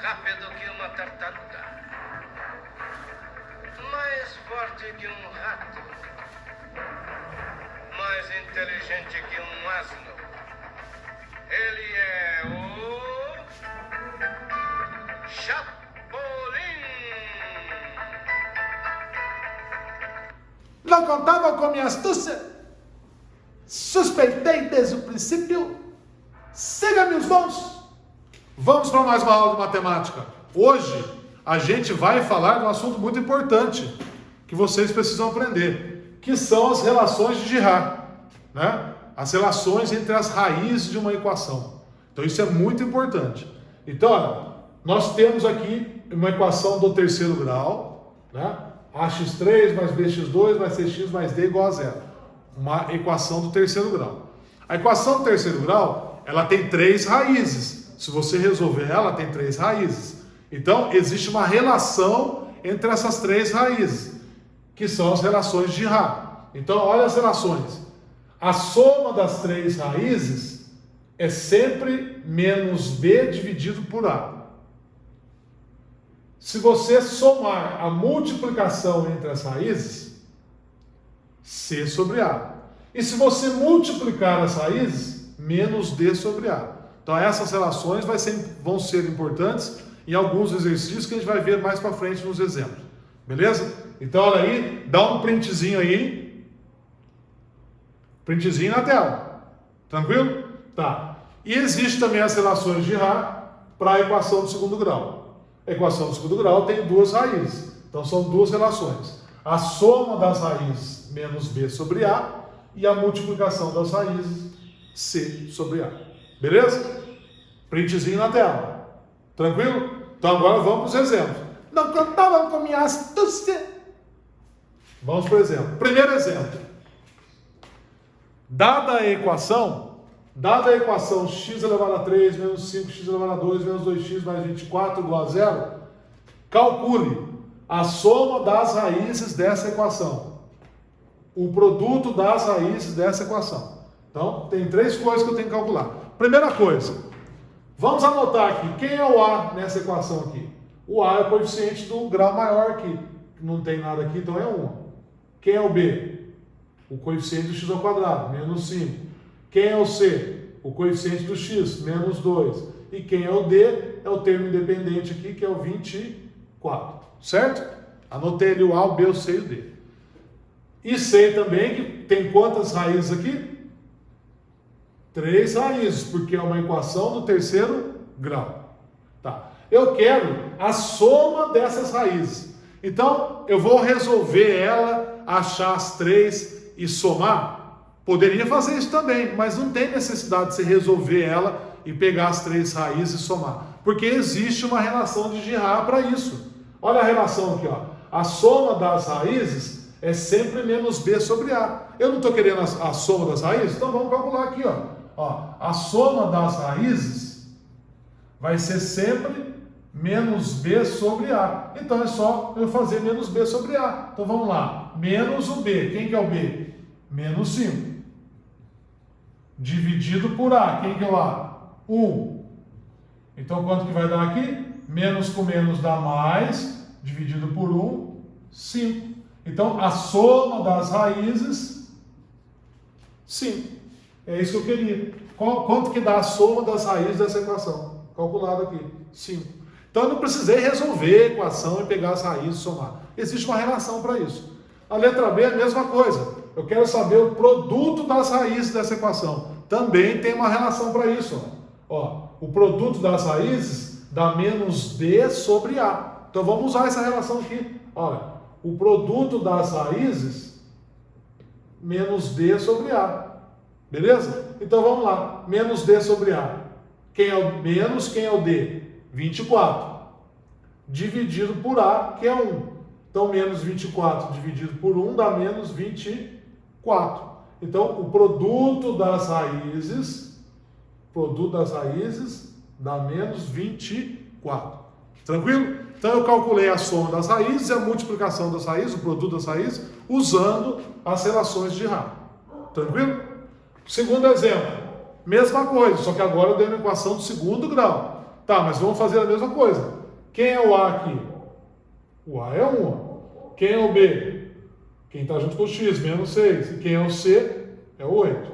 rápido que uma tartaruga, mais forte que um rato, mais inteligente que um asno. Ele é o Chapolin. Não contava com minha astúcia? Suspeitei desde o princípio? Siga, meus bons! Vamos para mais uma aula de matemática. Hoje a gente vai falar de um assunto muito importante que vocês precisam aprender, que são as relações de Girard, né? As relações entre as raízes de uma equação. Então isso é muito importante. Então, olha, nós temos aqui uma equação do terceiro grau, né? ax3 mais bx2 mais cx mais d igual a zero. Uma equação do terceiro grau. A equação do terceiro grau, ela tem três raízes. Se você resolver ela, tem três raízes. Então, existe uma relação entre essas três raízes, que são as relações de Girard. Então, olha as relações. A soma das três raízes é sempre menos b dividido por a. Se você somar a multiplicação entre as raízes, c sobre a. E se você multiplicar as raízes, menos d sobre a. Então essas relações vão ser importantes em alguns exercícios que a gente vai ver mais para frente nos exemplos. Beleza? Então olha aí, dá um printzinho aí. Printzinho na tela. Tranquilo? Tá. E existe também as relações de Girard para a equação do segundo grau. A equação do segundo grau tem duas raízes. Então são duas relações. A soma das raízes menos b sobre a e a multiplicação das raízes c sobre a. Beleza? Printzinho na tela. Tranquilo? Então agora vamos para os exemplos. Não contavam com minha astúcia. Vamos para o exemplo. Primeiro exemplo. Dada a equação x elevado a 3 menos 5x elevado a 2 menos 2x mais 24 igual a zero, calcule a soma das raízes dessa equação. O produto das raízes dessa equação. Então, tem três coisas que eu tenho que calcular. Primeira coisa, vamos anotar aqui, quem é o A nessa equação aqui? O A é o coeficiente do grau maior aqui. Não tem nada aqui, então é 1. Quem é o B? O coeficiente do x ao quadrado, menos 5. Quem é o C? O coeficiente do x, menos 2. E quem é o D? É o termo independente aqui, que é o 24. Certo? Anotei ali o A, o B, o C e o D. E sei também que tem quantas raízes aqui? 3 raízes, porque é uma equação do terceiro grau. Tá. Eu quero a soma dessas raízes. Então, eu vou resolver ela, achar as três e somar. Poderia fazer isso também, mas não tem necessidade de você resolver ela e pegar as três raízes e somar. Porque existe uma relação de Girard para isso. Olha a relação aqui, ó. A soma das raízes é sempre menos b sobre a. Eu não estou querendo a soma das raízes? Então vamos calcular aqui, ó. A soma das raízes vai ser sempre menos b sobre a. Então é só eu fazer menos b sobre a. Então vamos lá. Menos o b. Quem que é o b? Menos 5. Dividido por a. Quem que é o a? 1. Então quanto que vai dar aqui? Menos com menos dá mais. Dividido por 1, 5. Então a soma das raízes, 5. É isso que eu queria. Quanto que dá a soma das raízes dessa equação? Calculado aqui, 5. Então eu não precisei resolver a equação e pegar as raízes e somar. Existe uma relação para isso. A letra B é a mesma coisa. Eu quero saber o produto das raízes dessa equação. Também tem uma relação para isso. O produto das raízes dá menos d sobre a. Então vamos usar essa relação aqui. Olha, o produto das raízes menos d sobre a. Beleza? Então vamos lá. Menos d sobre a. Quem é o menos, quem é o d? 24. Dividido por a, que é 1. Então menos 24 dividido por 1 dá menos 24. Então o produto das raízes dá menos 24. Tranquilo? Então eu calculei a soma das raízes e a multiplicação das raízes, o produto das raízes, usando as relações de Girard. Tranquilo? Segundo exemplo, mesma coisa, só que agora eu dei uma equação do segundo grau. Tá, mas vamos fazer a mesma coisa. Quem é o A aqui? O A é 1. Ó. Quem é o B? Quem está junto com o X, menos 6. E quem é o C? É o 8.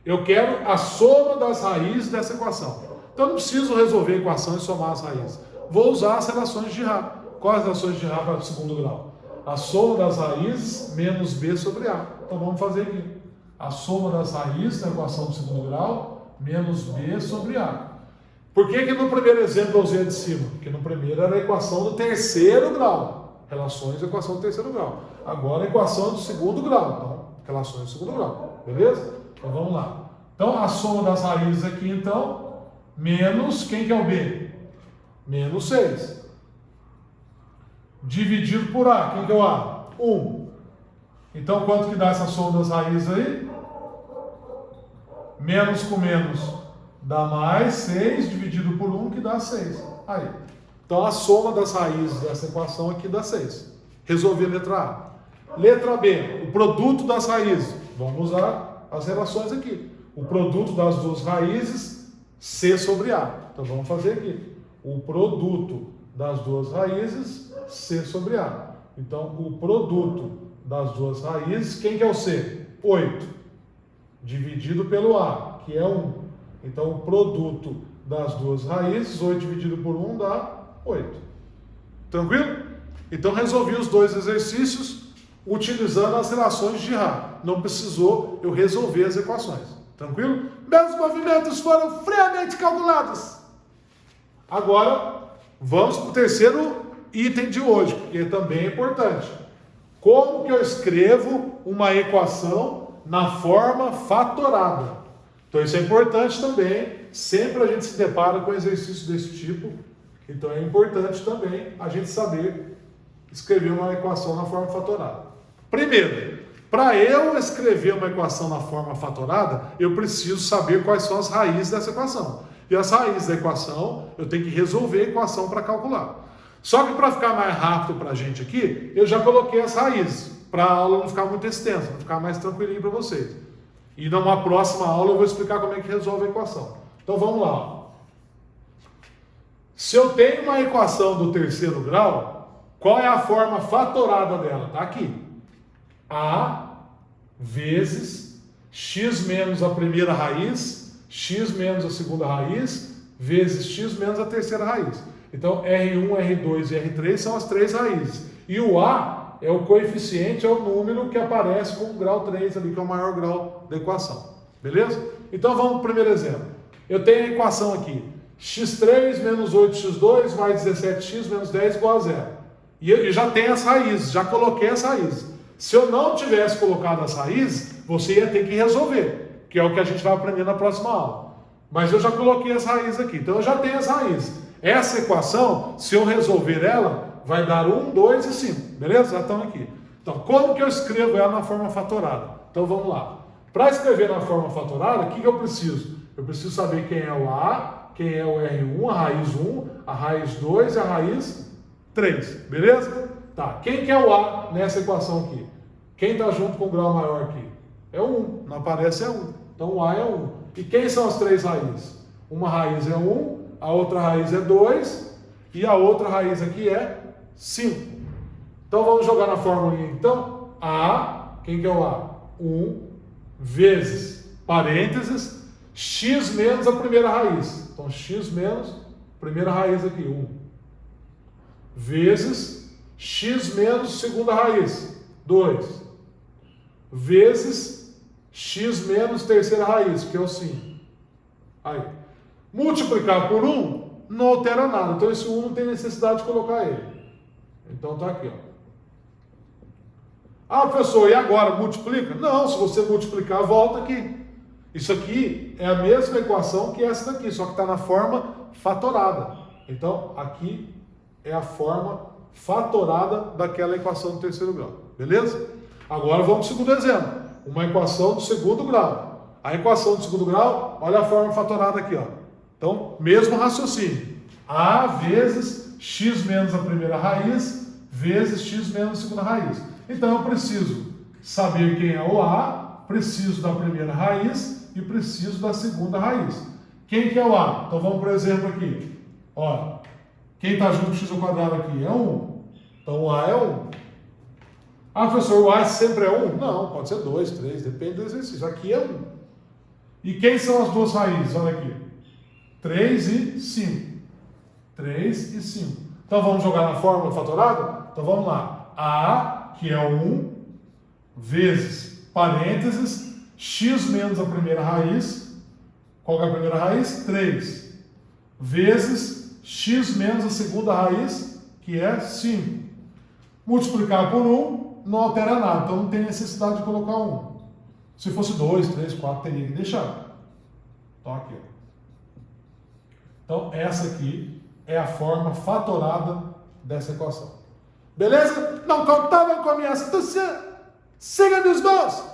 Eu quero a soma das raízes dessa equação. Então eu não preciso resolver a equação e somar as raízes. Vou usar as relações de Ra. Quais as relações de Ra para o segundo grau? A soma das raízes menos B sobre A. Então vamos fazer aqui. A soma das raízes da equação do segundo grau menos B sobre A. Por que no primeiro exemplo eu usei a de cima? Porque no primeiro era a equação do terceiro grau. Relações da equação do terceiro grau. Agora a equação do segundo grau. Então, relações do segundo grau. Beleza? Então vamos lá. Então a soma das raízes aqui, então, menos, quem que é o B? Menos 6. Dividido por A. Quem que é o A? 1. Então quanto que dá essa soma das raízes aí? Menos com menos dá mais 6, dividido por 1, que dá 6. Aí. Então a soma das raízes dessa equação aqui dá 6. Resolvi a letra A. Letra B, o produto das raízes. Vamos usar as relações aqui. O produto das duas raízes, C sobre A. Então vamos fazer aqui. O produto das duas raízes, C sobre A. Então o produto das duas raízes, quem que é o C? 8. Dividido pelo A, que é 1. Então o produto das duas raízes, 8 dividido por 1 dá 8. Tranquilo? Então resolvi os dois exercícios utilizando as relações de Ra. Não precisou eu resolver as equações. Tranquilo? Meus movimentos foram friamente calculados. Agora, vamos para o terceiro item de hoje, que também é importante. Como que eu escrevo uma equação na forma fatorada? Então isso é importante também. Sempre a gente se depara com exercícios desse tipo. Então é importante também a gente saber escrever uma equação na forma fatorada. Primeiro, para eu escrever uma equação na forma fatorada, eu preciso saber quais são as raízes dessa equação. E as raízes da equação, eu tenho que resolver a equação para calcular. Só que para ficar mais rápido para a gente aqui, eu já coloquei as raízes, para a aula não ficar muito extensa, para ficar mais tranquilinho para vocês. E numa próxima aula eu vou explicar como é que resolve a equação. Então vamos lá. Se eu tenho uma equação do terceiro grau, qual é a forma fatorada dela? Está aqui. A vezes x menos a primeira raiz, x menos a segunda raiz, vezes x menos a terceira raiz. Então R1, R2 e R3 são as três raízes. E o A é o coeficiente, é o número que aparece com o grau 3 ali, que é o maior grau da equação. Beleza? Então vamos para o primeiro exemplo. Eu tenho a equação aqui. x3 menos 8x2 mais 17x menos 10 igual a 0. E eu já tenho as raízes, já coloquei as raízes. Se eu não tivesse colocado as raízes, você ia ter que resolver, que é o que a gente vai aprender na próxima aula. Mas eu já coloquei as raízes aqui, então eu já tenho as raízes. Essa equação, se eu resolver ela, vai dar 1, 2 e 5, beleza? Já estão aqui. Então, como que eu escrevo ela na forma fatorada? Então, vamos lá. Para escrever na forma fatorada, o que eu preciso? Eu preciso saber quem é o A, quem é o R1, a raiz 1, a raiz 2 e a raiz 3, beleza? Tá, quem que é o A nessa equação aqui? Quem está junto com o grau maior aqui? É o 1, não aparece é 1. Então o A é 1. E quem são as três raízes? Uma raiz é 1, a outra raiz é 2 e a outra raiz aqui é 5. Então vamos jogar na fórmula então. A, quem que é o A? 1 vezes, parênteses, x menos a primeira raiz. Então x menos primeira raiz aqui, 1. Vezes x menos segunda raiz, 2. Vezes x menos terceira raiz, que é o 5. Aí. Multiplicar por 1 não altera nada. Então esse 1 não tem necessidade de colocar ele. Então tá aqui, ó. Ah, professor, e agora? Multiplica? Não, se você multiplicar, volta aqui. Isso aqui é a mesma equação que essa daqui, só que está na forma fatorada. Então, aqui é a forma fatorada daquela equação do terceiro grau. Beleza? Agora vamos para o segundo exemplo. Uma equação do segundo grau. A equação do segundo grau, olha a forma fatorada aqui, ó. Então, mesmo raciocínio. A vezes x menos a primeira raiz, vezes x menos a segunda raiz. Então, eu preciso saber quem é o A, preciso da primeira raiz e preciso da segunda raiz. Quem que é o A? Então vamos por exemplo aqui. Olha, quem está junto com x ao quadrado aqui é 1. Então o A é 1. Ah, professor, o A sempre é 1? Não, pode ser 2, 3, depende do exercício. Aqui é 1. E quem são as duas raízes? Olha aqui. 3 e 5. 3 e 5. Então vamos jogar na fórmula fatorada? Então vamos lá. A, que é 1, vezes, parênteses, x menos a primeira raiz. Qual que é a primeira raiz? 3. Vezes x menos a segunda raiz, que é 5. Multiplicar por 1 não altera nada, então não tem necessidade de colocar 1. Se fosse 2, 3, 4, teria que deixar. Então aqui. Então essa aqui é a forma fatorada dessa equação. Beleza? Não contavam com a minha astúcia? Siga meus bons!